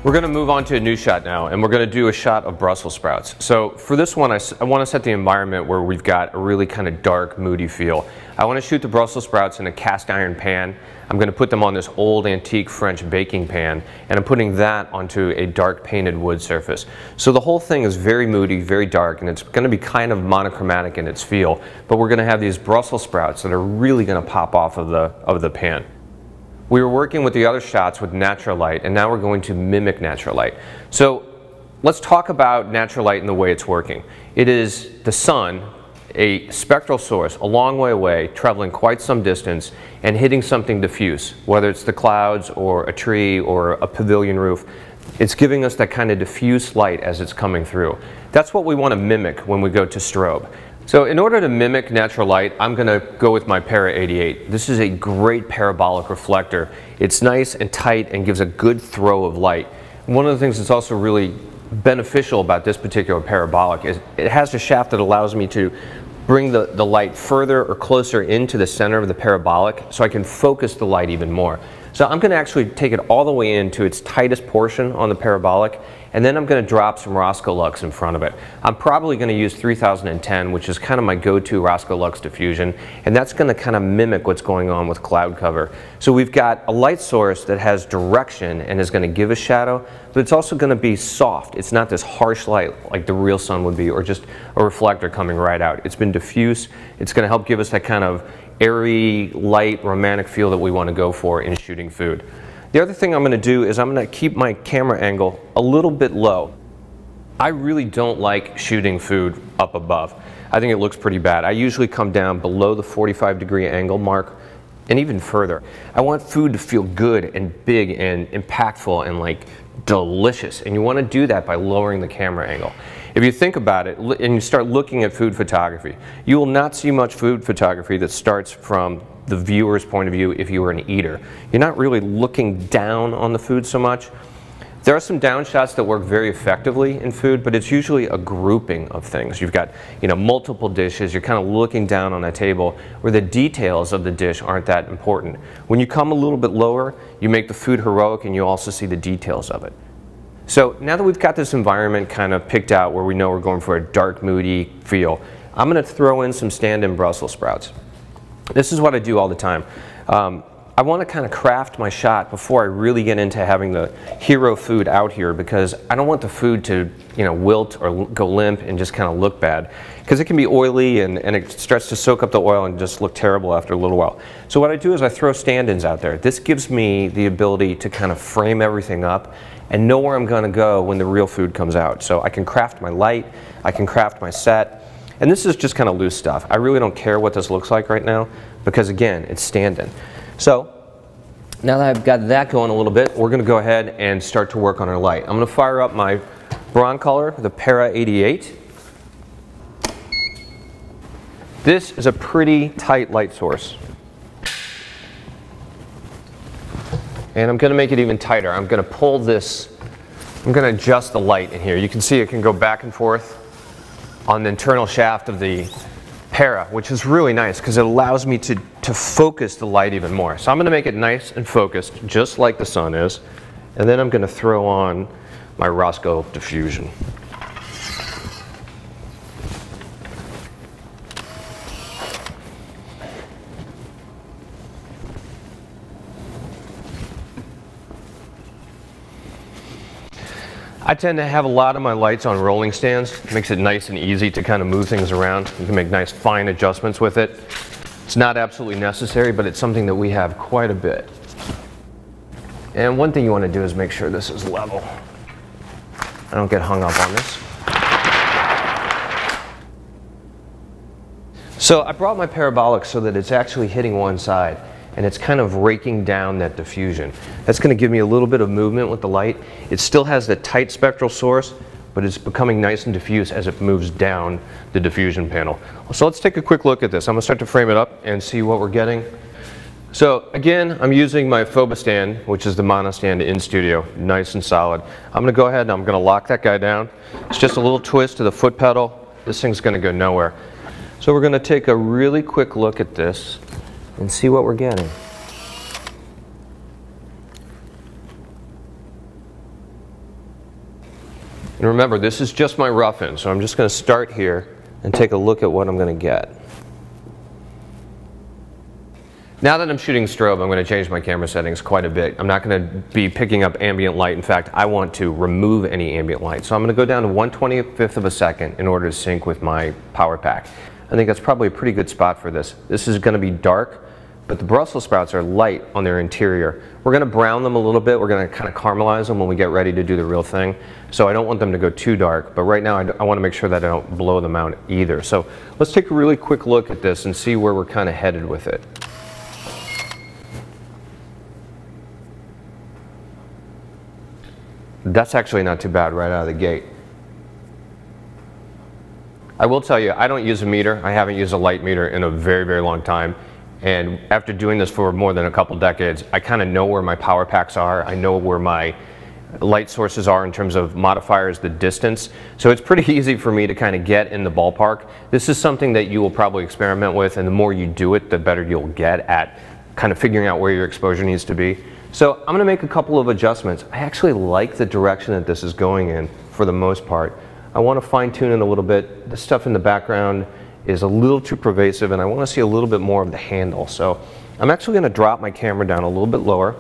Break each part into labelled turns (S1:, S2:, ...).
S1: We're going to move on to a new shot now, and we're going to do a shot of Brussels sprouts. So for this one, I want to set the environment where we've got a really kind of dark, moody feel. I want to shoot the Brussels sprouts in a cast iron pan. I'm going to put them on this old antique French baking pan, and I'm putting that onto a dark painted wood surface. So the whole thing is very moody, very dark, and it's going to be kind of monochromatic in its feel, but we're going to have these Brussels sprouts that are really going to pop off of the pan. We were working with the other shots with natural light, and now we're going to mimic natural light. So let's talk about natural light and the way it's working. It is the sun, a spectral source, a long way away, traveling quite some distance, and hitting something diffuse, whether it's the clouds or a tree or a pavilion roof. It's giving us that kind of diffuse light as it's coming through. That's what we want to mimic when we go to strobe. So in order to mimic natural light, I'm going to go with my Para 88. This is a great parabolic reflector. It's nice and tight and gives a good throw of light. One of the things that's also really beneficial about this particular parabolic is it has a shaft that allows me to bring the light further or closer into the center of the parabolic so I can focus the light even more. So I'm going to actually take it all the way into its tightest portion on the parabolic, and then I'm going to drop some Rosco Lux in front of it. I'm probably going to use 3010, which is kind of my go-to Rosco Lux diffusion, and that's going to kind of mimic what's going on with cloud cover. So we've got a light source that has direction and is going to give a shadow, but it's also going to be soft. It's not this harsh light like the real sun would be, or just a reflector coming right out. It's been diffuse. It's going to help give us that kind of airy, light, romantic feel that we want to go for in shooting food. The other thing I'm going to do is I'm going to keep my camera angle a little bit low. I really don't like shooting food up above. I think it looks pretty bad. I usually come down below the 45-degree angle mark and even further. I want food to feel good and big and impactful and like delicious, and you want to do that by lowering the camera angle. If you think about it and you start looking at food photography, you will not see much food photography that starts from the viewer's point of view if you were an eater. You're not really looking down on the food so much. There are some down shots that work very effectively in food, but it's usually a grouping of things. You've got, multiple dishes, you're kind of looking down on a table where the details of the dish aren't that important. When you come a little bit lower, you make the food heroic and you also see the details of it. So now that we've got this environment kind of picked out where we know we're going for a dark, moody feel, I'm going to throw in some stand-in Brussels sprouts. This is what I do all the time. I want to kind of craft my shot before I really get into having the hero food out here, because I don't want the food to wilt or go limp and just kind of look bad, because it can be oily and it starts to soak up the oil and just look terrible after a little while. So what I do is I throw stand-ins out there. This gives me the ability to kind of frame everything up and know where I'm going to go when the real food comes out. So I can craft my light, I can craft my set, and this is just kind of loose stuff. I really don't care what this looks like right now, because again, it's stand-in. So now that I've got that going a little bit, we're going to go ahead and start to work on our light. I'm going to fire up my Broncolor, the Para 88. This is a pretty tight light source. And I'm going to make it even tighter. I'm going to pull this, I'm going to adjust the light in here. You can see it can go back and forth on the internal shaft of the Para, which is really nice because it allows me to focus the light even more. So I'm going to make it nice and focused, just like the sun is. And then I'm going to throw on my Rosco diffusion. I tend to have a lot of my lights on rolling stands. It makes it nice and easy to kind of move things around. You can make nice fine adjustments with it. It's not absolutely necessary, but it's something that we have quite a bit. And one thing you want to do is make sure this is level. I don't get hung up on this. So I brought my parabolic so that it's actually hitting one side, and it's kind of raking down that diffusion. That's going to give me a little bit of movement with the light. It still has the tight spectral source, but it's becoming nice and diffuse as it moves down the diffusion panel. So let's take a quick look at this. I'm going to start to frame it up and see what we're getting. So again, I'm using my Fobastand, which is the monostand in studio, nice and solid. I'm going to go ahead and I'm going to lock that guy down. It's just a little twist to the foot pedal. This thing's going to go nowhere. So we're going to take a really quick look at this and see what we're getting. And remember, this is just my rough-in, so I'm just going to start here and take a look at what I'm going to get. Now that I'm shooting strobe, I'm going to change my camera settings quite a bit. I'm not going to be picking up ambient light. In fact, I want to remove any ambient light. So I'm going to go down to 1/25 of a second in order to sync with my power pack. I think that's probably a pretty good spot for this. This is going to be dark, but the Brussels sprouts are light on their interior. We're going to brown them a little bit. We're going to kind of caramelize them when we get ready to do the real thing. So I don't want them to go too dark, but right now I want to make sure that I don't blow them out either. So let's take a really quick look at this and see where we're kind of headed with it. That's actually not too bad right out of the gate. I will tell you, I don't use a meter. I haven't used a light meter in a very, very long time. And after doing this for more than a couple decades, I kind of know where my power packs are. I know where my light sources are in terms of modifiers, the distance. So it's pretty easy for me to kind of get in the ballpark. This is something that you will probably experiment with, and the more you do it, the better you'll get at kind of figuring out where your exposure needs to be. So I'm going to make a couple of adjustments. I actually like the direction that this is going in for the most part. I want to fine tune it a little bit. The stuff in the background is a little too pervasive, and I want to see a little bit more of the handle. So I'm actually going to drop my camera down a little bit lower.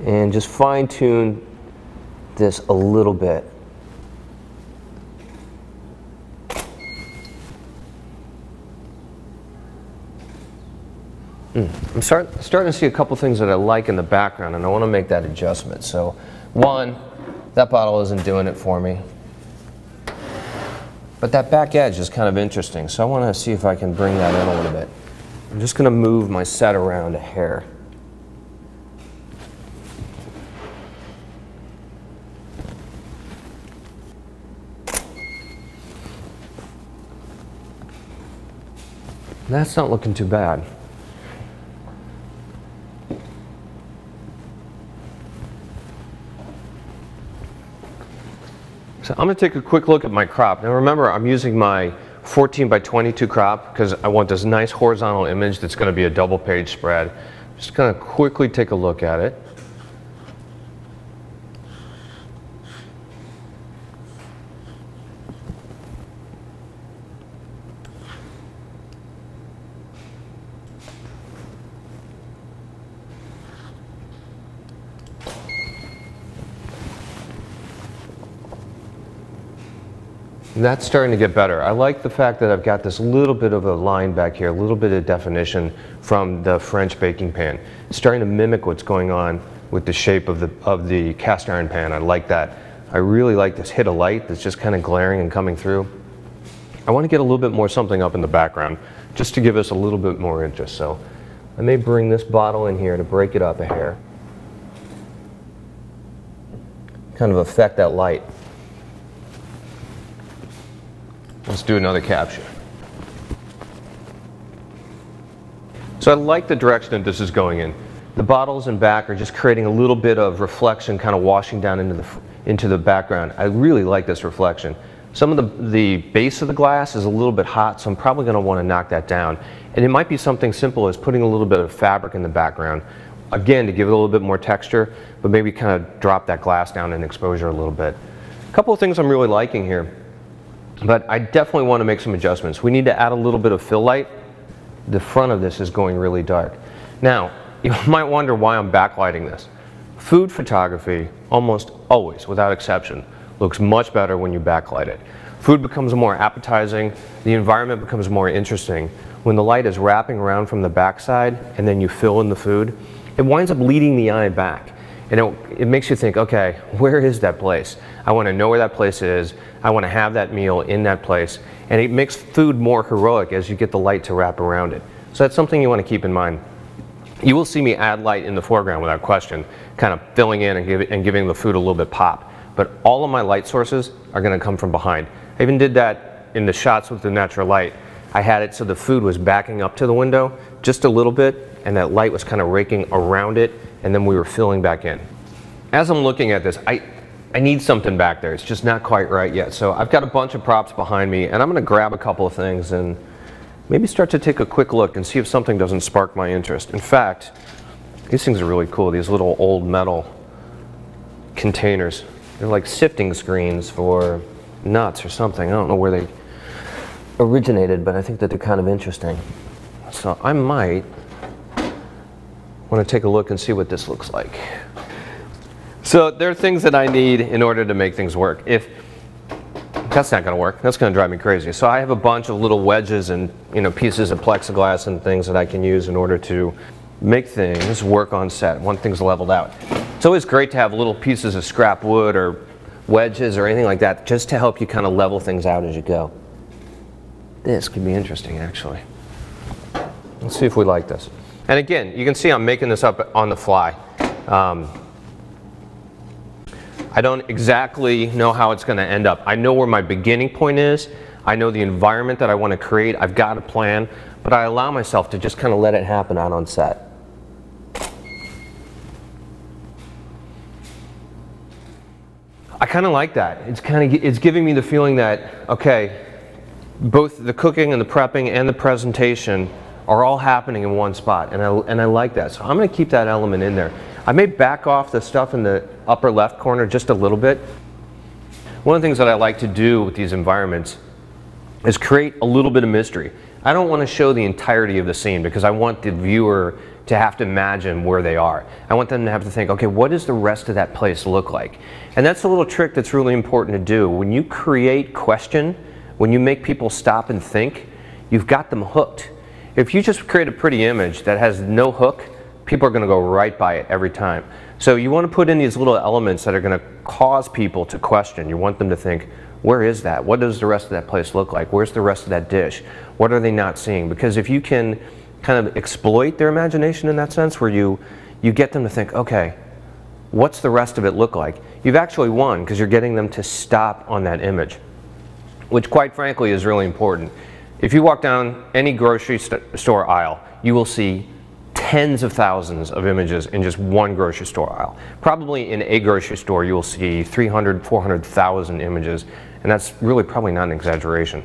S1: And just fine tune this a little bit. I'm starting to see a couple things that I like in the background, and I want to make that adjustment. So one, that bottle isn't doing it for me. But that back edge is kind of interesting, so I want to see if I can bring that in a little bit. I'm just going to move my set around a hair. That's not looking too bad. So I'm going to take a quick look at my crop. Now remember, I'm using my 14:22 crop because I want this nice horizontal image that's going to be a double page spread. Just going to quickly take a look at it. That's starting to get better. I like the fact that I've got this little bit of a line back here, a little bit of definition from the French baking pan. It's starting to mimic what's going on with the shape of the cast iron pan. I like that. I really like this hit of light that's just kind of glaring and coming through. I want to get a little bit more something up in the background just to give us a little bit more interest. So I may bring this bottle in here to break it up a hair. Kind of affect that light. Let's do another capture. So I like the direction that this is going in. The bottles and back are just creating a little bit of reflection kind of washing down into the background. I really like this reflection. Some of the base of the glass is a little bit hot, so I'm probably going to want to knock that down. And it might be something simple as putting a little bit of fabric in the background. Again, to give it a little bit more texture, but maybe kind of drop that glass down in exposure a little bit. A couple of things I'm really liking here. But I definitely want to make some adjustments. We need to add a little bit of fill light. The front of this is going really dark. Now, you might wonder why I'm backlighting this. Food photography, almost always, without exception, looks much better when you backlight it. Food becomes more appetizing, the environment becomes more interesting. When the light is wrapping around from the backside and then you fill in the food, it winds up leading the eye back. And it makes you think, okay, where is that place? I want to know where that place is. I want to have that meal in that place. And it makes food more heroic as you get the light to wrap around it. So that's something you want to keep in mind. You will see me add light in the foreground without question, kind of filling in and giving the food a little bit pop. But all of my light sources are going to come from behind. I even did that in the shots with the natural light. I had it so the food was backing up to the window just a little bit, and that light was kind of raking around it, and then we were filling back in. As I'm looking at this, I need something back there. It's just not quite right yet. So I've got a bunch of props behind me, and I'm going to grab a couple of things and maybe start to take a quick look and see if something doesn't spark my interest. In fact, these things are really cool, these little old metal containers. They're like sifting screens for nuts or something. I don't know where they originated, but I think that they're kind of interesting. So I might want to take a look and see what this looks like. So there are things that I need in order to make things work. If that's not going to work, that's going to drive me crazy. So I have a bunch of little wedges and pieces of plexiglass and things that I can use in order to make things work on set. One thing's leveled out. It's always great to have little pieces of scrap wood or wedges or anything like that just to help you kind of level things out as you go. This could be interesting, actually. Let's see if we like this. And again, you can see I'm making this up on the fly. I don't exactly know how it's going to end up. I know where my beginning point is. I know the environment that I want to create. I've got a plan, but I allow myself to just kind of let it happen out on set. I kind of like that. It's giving me the feeling that, okay, both the cooking and the prepping and the presentation are all happening in one spot, and I like that. So I'm going to keep that element in there. I may back off the stuff in the upper left corner just a little bit. One of the things that I like to do with these environments is create a little bit of mystery. I don't want to show the entirety of the scene because I want the viewer to have to imagine where they are. I want them to have to think, okay, what does the rest of that place look like? And that's a little trick that's really important to do. When you create question, when you make people stop and think, you've got them hooked. If you just create a pretty image that has no hook, people are going to go right by it every time. So you want to put in these little elements that are going to cause people to question. You want them to think, where is that? What does the rest of that place look like? Where's the rest of that dish? What are they not seeing? Because if you can kind of exploit their imagination in that sense, where you get them to think, okay, what's the rest of it look like? You've actually won because you're getting them to stop on that image, which quite frankly is really important. If you walk down any grocery store aisle, you will see tens of thousands of images in just one grocery store aisle. Probably in a grocery store you will see 300, 400,000 images, and that's really probably not an exaggeration.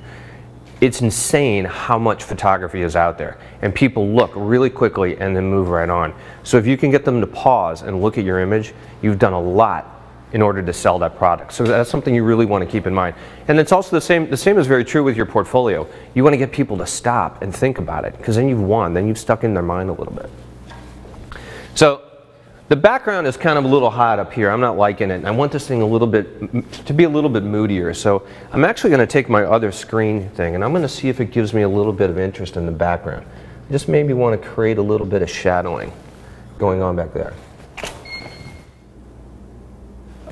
S1: It's insane how much photography is out there, and people look really quickly and then move right on. So if you can get them to pause and look at your image, you've done a lot in order to sell that product. So that's something you really want to keep in mind. And it's also the same is very true with your portfolio. You want to get people to stop and think about it, because then you've won, then you've stuck in their mind a little bit. So the background is kind of a little hot up here. I'm not liking it. I want this thing to be a little bit moodier. So I'm actually going to take my other screen thing and I'm going to see if it gives me a little bit of interest in the background. I just maybe want to create a little bit of shadowing going on back there.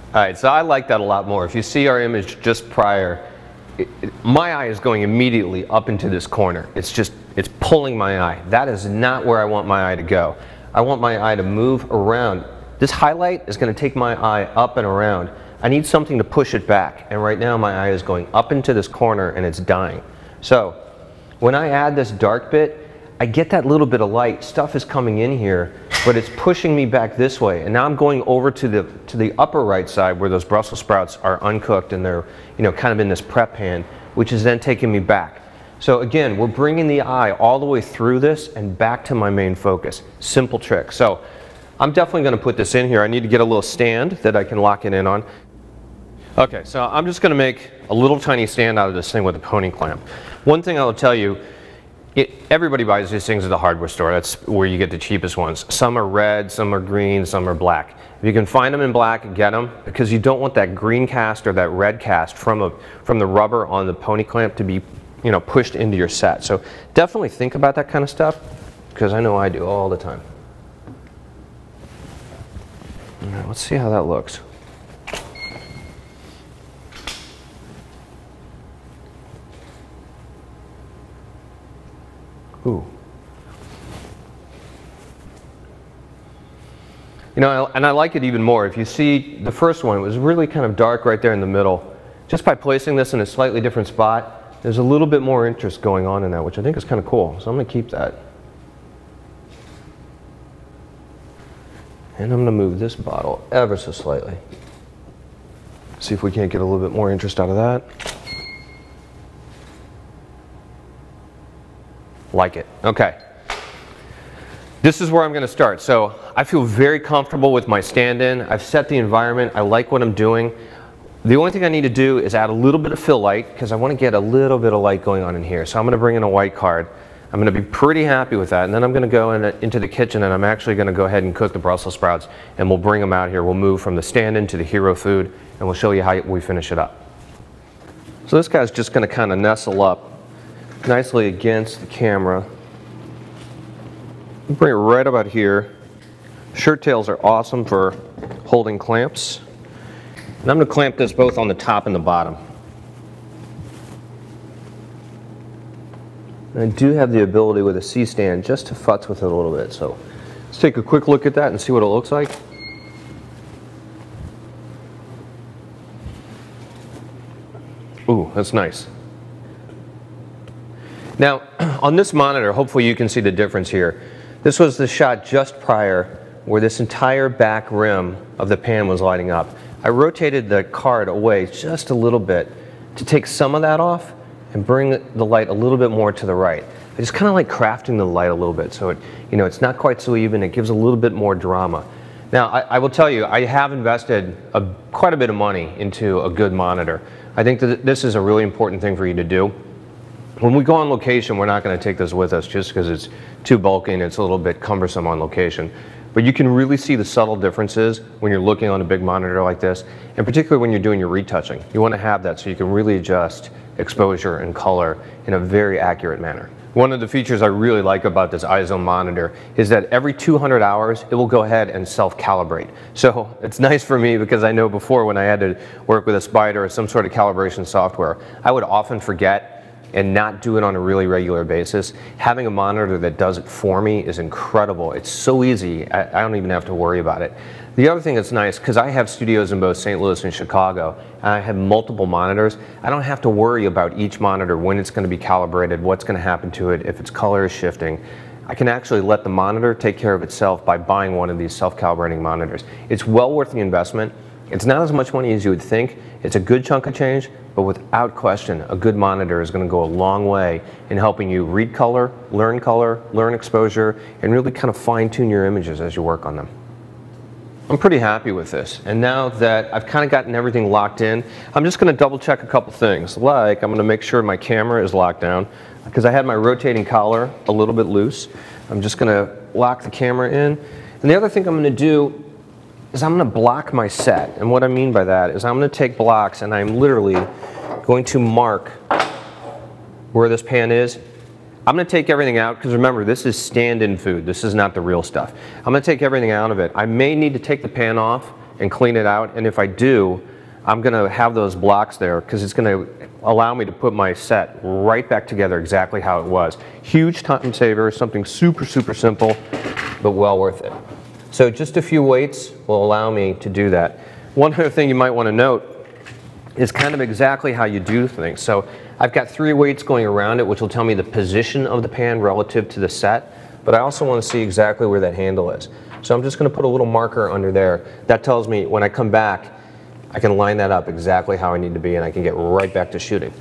S1: Alright, so I like that a lot more. If you see our image just prior, my eye is going immediately up into this corner. It's pulling my eye. That is not where I want my eye to go. I want my eye to move around. This highlight is going to take my eye up and around. I need something to push it back, and right now my eye is going up into this corner and it's dying. So when I add this dark bit, I get that little bit of light. Stuff is coming in here, but it's pushing me back this way. And now I'm going over to the upper right side where those Brussels sprouts are uncooked and they're kind of in this prep pan, which is then taking me back. So again, we're bringing the eye all the way through this and back to my main focus. Simple trick. So I'm definitely going to put this in here. I need to get a little stand that I can lock it in on. Okay, so I'm just going to make a little tiny stand out of this thing with a pony clamp. One thing I'll tell you, everybody buys these things at the hardware store. That's where you get the cheapest ones. Some are red, some are green, some are black. If you can find them in black, get them, because you don't want that green cast or that red cast from the rubber on the pony clamp to be pushed into your set. So definitely think about that kind of stuff, because I know I do all the time. All right, let's see how that looks. Ooh. And I like it even more. If you see the first one, it was really kind of dark right there in the middle. Just by placing this in a slightly different spot, there's a little bit more interest going on in that, which I think is kind of cool. So I'm going to keep that. And I'm going to move this bottle ever so slightly. See if we can't get a little bit more interest out of that. Like it. Okay. This is where I'm going to start. So I feel very comfortable with my stand-in. I've set the environment. I like what I'm doing. The only thing I need to do is add a little bit of fill light because I want to get a little bit of light going on in here. So I'm going to bring in a white card. I'm going to be pretty happy with that. And then I'm going to go into the kitchen and I'm actually going to go ahead and cook the Brussels sprouts, and we'll bring them out here. We'll move from the stand-in to the hero food, and we'll show you how we finish it up. So this guy's just going to kind of nestle up nicely against the camera. Bring it right about here. Shirt tails are awesome for holding clamps. And I'm going to clamp this both on the top and the bottom. And I do have the ability with a C-stand just to futz with it a little bit. So let's take a quick look at that and see what it looks like. Ooh, that's nice. Now, on this monitor, hopefully you can see the difference here. This was the shot just prior where this entire back rim of the pan was lighting up. I rotated the card away just a little bit to take some of that off and bring the light a little bit more to the right. I just kind of like crafting the light a little bit so it's not quite so even. It gives a little bit more drama. Now, I will tell you, I have invested quite a bit of money into a good monitor. I think that this is a really important thing for you to do. When we go on location, we're not going to take this with us just because it's too bulky and it's a little bit cumbersome on location. But you can really see the subtle differences when you're looking on a big monitor like this, and particularly when you're doing your retouching. You want to have that so you can really adjust exposure and color in a very accurate manner. One of the features I really like about this iZone monitor is that every 200 hours it will go ahead and self-calibrate. So it's nice for me because I know before when I had to work with a Spyder or some sort of calibration software, I would often forget and not do it on a really regular basis. Having a monitor that does it for me is incredible. It's so easy, I don't even have to worry about it. The other thing that's nice, because I have studios in both St. Louis and Chicago, and I have multiple monitors, I don't have to worry about each monitor, when it's going to be calibrated, what's going to happen to it, if its color is shifting. I can actually let the monitor take care of itself by buying one of these self-calibrating monitors. It's well worth the investment. It's not as much money as you would think. It's a good chunk of change, but without question, a good monitor is going to go a long way in helping you read color, learn exposure, and really kind of fine-tune your images as you work on them. I'm pretty happy with this, and now that I've kind of gotten everything locked in, I'm just going to double check a couple things. Like, I'm going to make sure my camera is locked down, because I had my rotating collar a little bit loose. I'm just going to lock the camera in. And the other thing I'm going to do is I'm going to block my set. And what I mean by that is I'm going to take blocks and I'm literally going to mark where this pan is. I'm going to take everything out because remember, this is stand-in food. This is not the real stuff. I'm going to take everything out of it. I may need to take the pan off and clean it out, and if I do, I'm going to have those blocks there because it's going to allow me to put my set right back together exactly how it was. Huge time saver, something super, super simple, but well worth it. So just a few weights will allow me to do that. One other thing you might want to note is kind of exactly how you do things. So I've got 3 weights going around it, which will tell me the position of the pan relative to the set, but I also want to see exactly where that handle is. So I'm just going to put a little marker under there. That tells me when I come back, I can line that up exactly how I need to be, and I can get right back to shooting.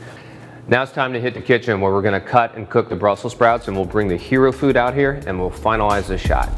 S1: Now it's time to hit the kitchen where we're going to cut and cook the Brussels sprouts, and we'll bring the hero food out here and we'll finalize this shot.